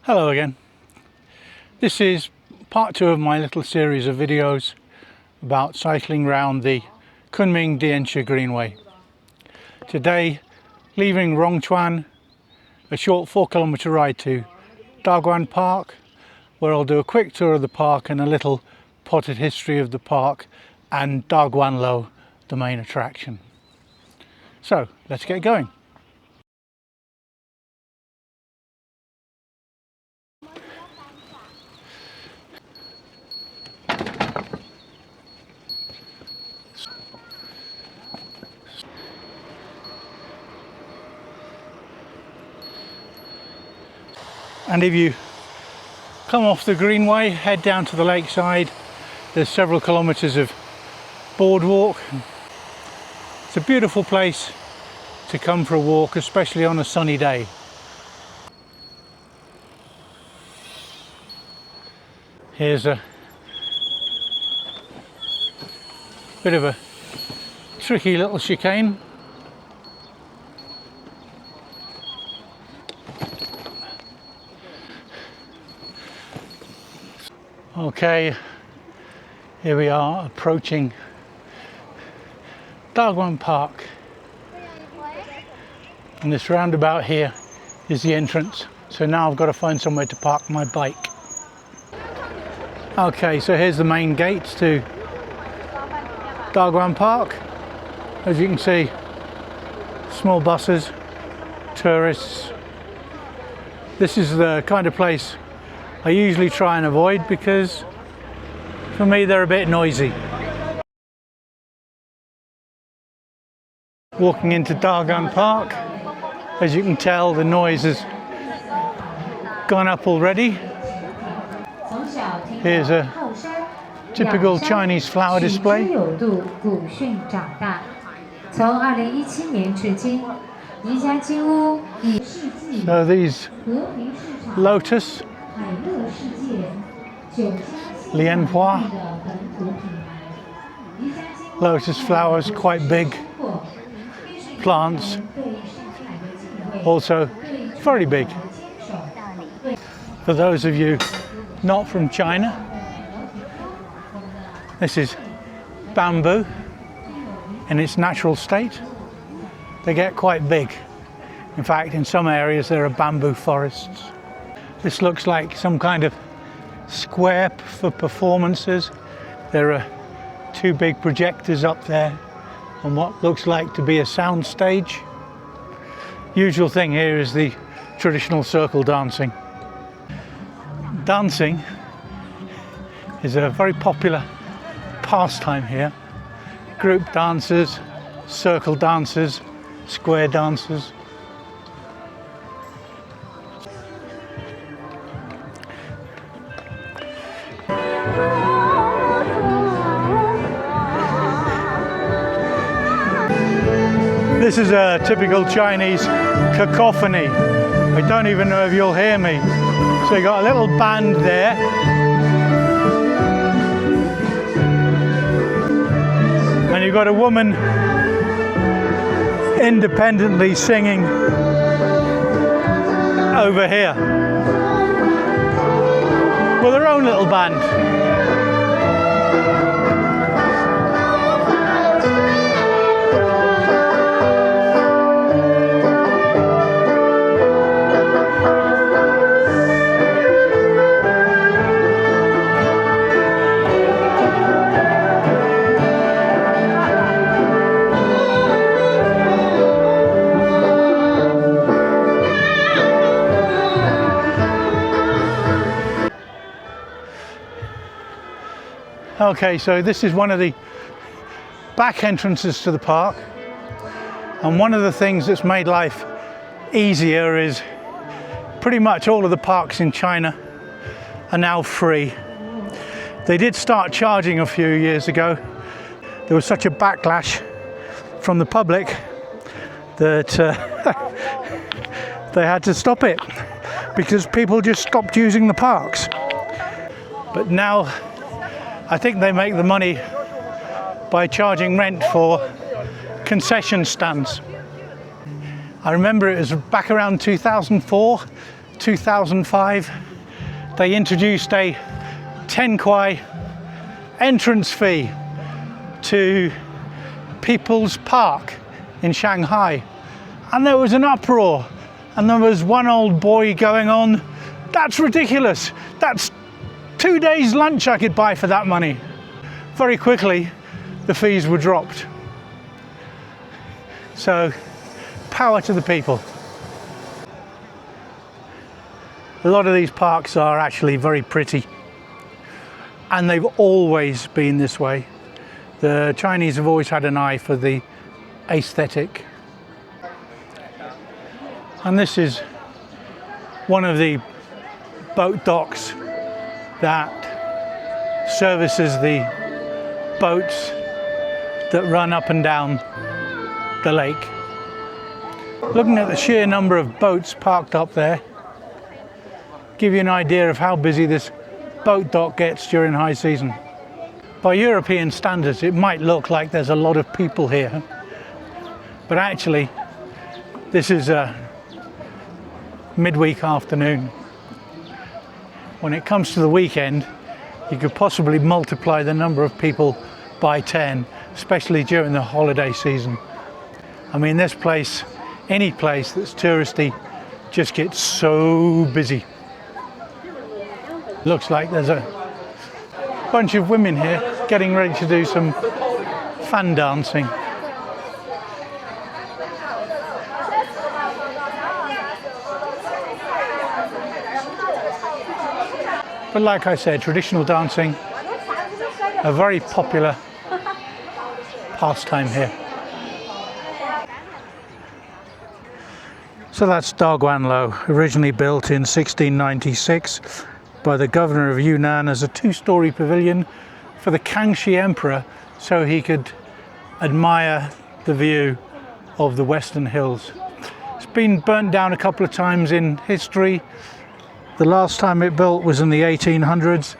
Hello again. This is part 2 of my little series of videos about cycling around the Kunming Dianchi Greenway. Today, leaving Rongchuan, a short 4-kilometre ride to Daguan Park, where I'll do a quick tour of the park and a little potted history of the park and Daguan Lou, the main attraction. So, let's get going. And if you come off the Greenway, head down to the lakeside, there's several kilometres of boardwalk. It's a beautiful place to come for a walk, especially on a sunny day. Here's a bit of a tricky little chicane. Okay, here we are approaching Daguan Park, and this roundabout here is the entrance. So now I've got to find somewhere to park my bike. Okay, so here's the main gate to Daguan Park. As you can see, small buses, tourists. This is the kind of place I usually try and avoid because for me they're a bit noisy. Walking into Daguan Park, as you can tell the noise has gone up already. Here's a typical Chinese flower display. So these lotus, lianhua, lotus flowers, quite big plants, also very big. For those of you not from China, this is bamboo in its natural state. They get quite big. In fact, in some areas there are bamboo forests. This looks like some kind of square for performances. There are 2 big projectors up there on what looks like to be a sound stage. Usual thing here is the traditional circle dancing. Dancing is a very popular pastime here. Group dancers, circle dancers, square dancers. This is a typical Chinese cacophony. I don't even know if you'll hear me. So you got a little band there. And you've got a woman independently singing over here with her own little band. Okay, so this is one of the back entrances to the park, and one of the things that's made life easier is pretty much all of the parks in China are now free. They did start charging a few years ago. There was such a backlash from the public that they had to stop it because people just stopped using the parks. But now I think they make the money by charging rent for concession stands. I remember it was back around 2004 2005, they introduced a 10 kwai entrance fee to People's Park in Shanghai, and there was an uproar, and there was one old boy going on, "That's ridiculous, that's 2 days lunch I could buy for that money." Very quickly the fees were dropped. So power to the people. A lot of these parks are actually very pretty, and they've always been this way. The Chinese have always had an eye for the aesthetic. And this is one of the boat docks that services the boats that run up and down the lake. Looking at the sheer number of boats parked up there, give you an idea of how busy this boat dock gets during high season. By European standards, it might look like there's a lot of people here, but actually this is a midweek afternoon. When it comes to the weekend, you could possibly multiply the number of people by 10, especially during the holiday season. I mean, this place, any place that's touristy, just gets so busy. Looks like there's a bunch of women here getting ready to do some fan dancing. But like I said, traditional dancing, a very popular pastime here. So that's Daguan Lou, originally built in 1696 by the governor of Yunnan as a two-story pavilion for the Kangxi emperor, so he could admire the view of the western hills. It's been burnt down a couple of times in history. The last time it built was in the 1800s,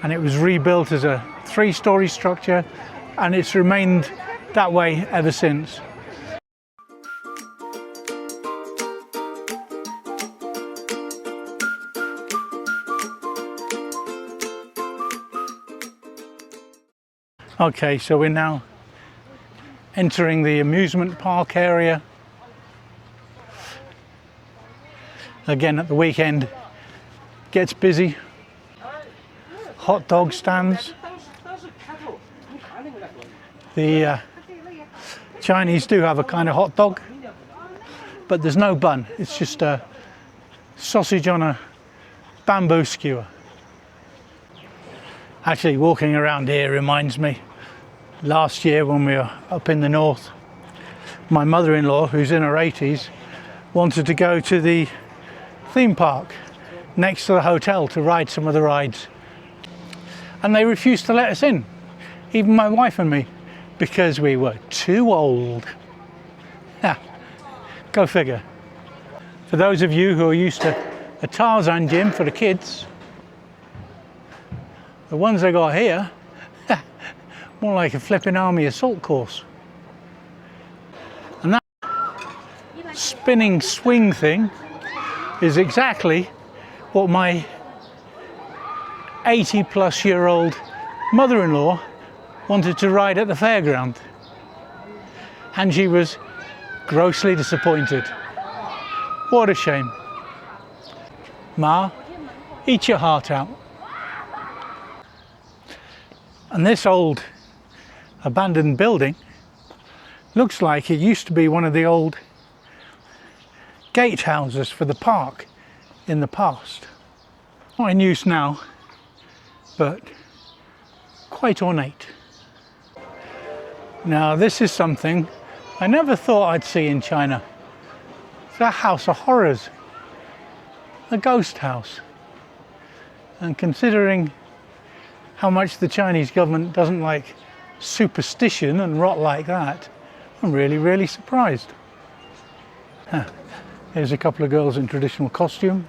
and it was rebuilt as a three-story structure, and it's remained that way ever since. Okay, so we're now entering the amusement park area. Again, at the weekend, gets busy. Hot dog stands. The Chinese do have a kind of hot dog, but there's no bun. It's just a sausage on a bamboo skewer. Actually, walking around here reminds me, last year when we were up in the north, my mother-in-law, who's in her 80s, wanted to go to the theme park next to the hotel to ride some of the rides, and they refused to let us in, even my wife and me, because we were too old. Go figure. For those of you who are used to a Tarzan gym for the kids, the ones they got here, more like a flipping army assault course. And that spinning swing thing is exactly what my 80-plus-year-old mother-in-law wanted to ride at the fairground. And she was grossly disappointed. What a shame. Ma, eat your heart out. And this old abandoned building looks like it used to be one of the old gatehouses for the park in the past. Not in use now, but quite ornate. Now this is something I never thought I'd see in China. It's a house of horrors, a ghost house. And considering how much the Chinese government doesn't like superstition and rot like that, I'm really surprised. Here's a couple of girls in traditional costume.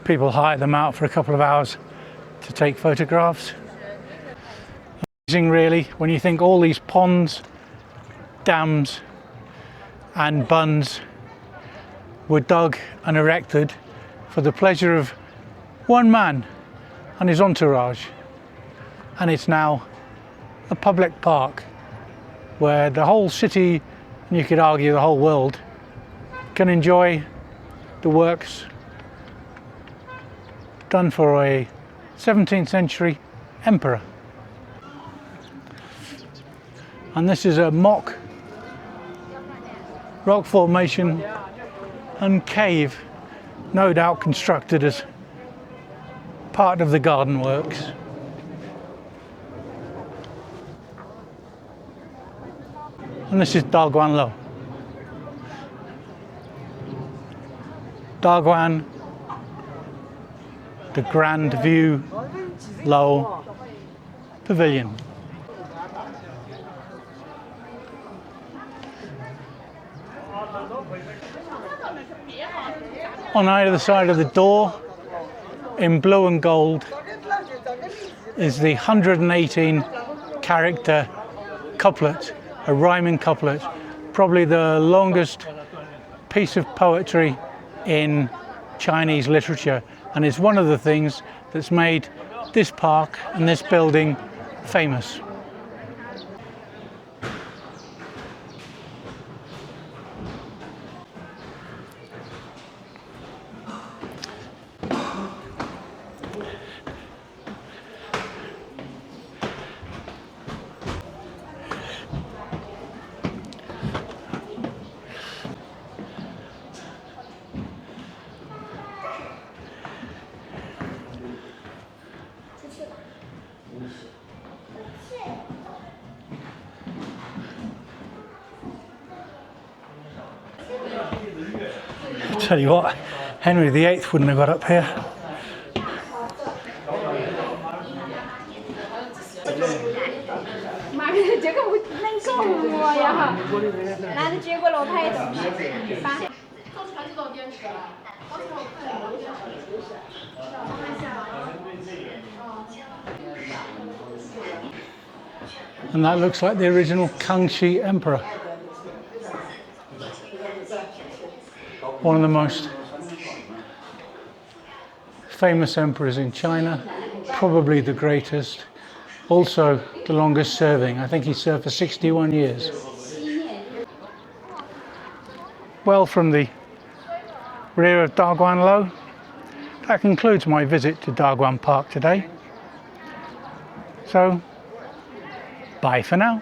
People hire them out for a couple of hours to take photographs. Amazing really, when you think all these ponds dams and bunds were dug and erected for the pleasure of one man and his entourage, and it's now a public park where the whole city, and you could argue the whole world, can enjoy the works done for a 17th century emperor. And this is a mock rock formation and cave, no doubt constructed as part of the garden works. And this is Daguan Lou. Daguan, the Grand View Pavillion. On either side of the door, in blue and gold, is the 118 character couplet, a rhyming couplet, probably the longest piece of poetry in Chinese literature, and it's one of the things that's made this park and this building famous. I'll tell you what, Henry VIII wouldn't have got up here. And that looks like the original Kangxi Emperor. One of the most famous emperors in China, probably the greatest, also the longest serving. I think he served for 61 years. Well, from the rear of Daguan Lou, that concludes my visit to Daguan Park today. So, bye for now.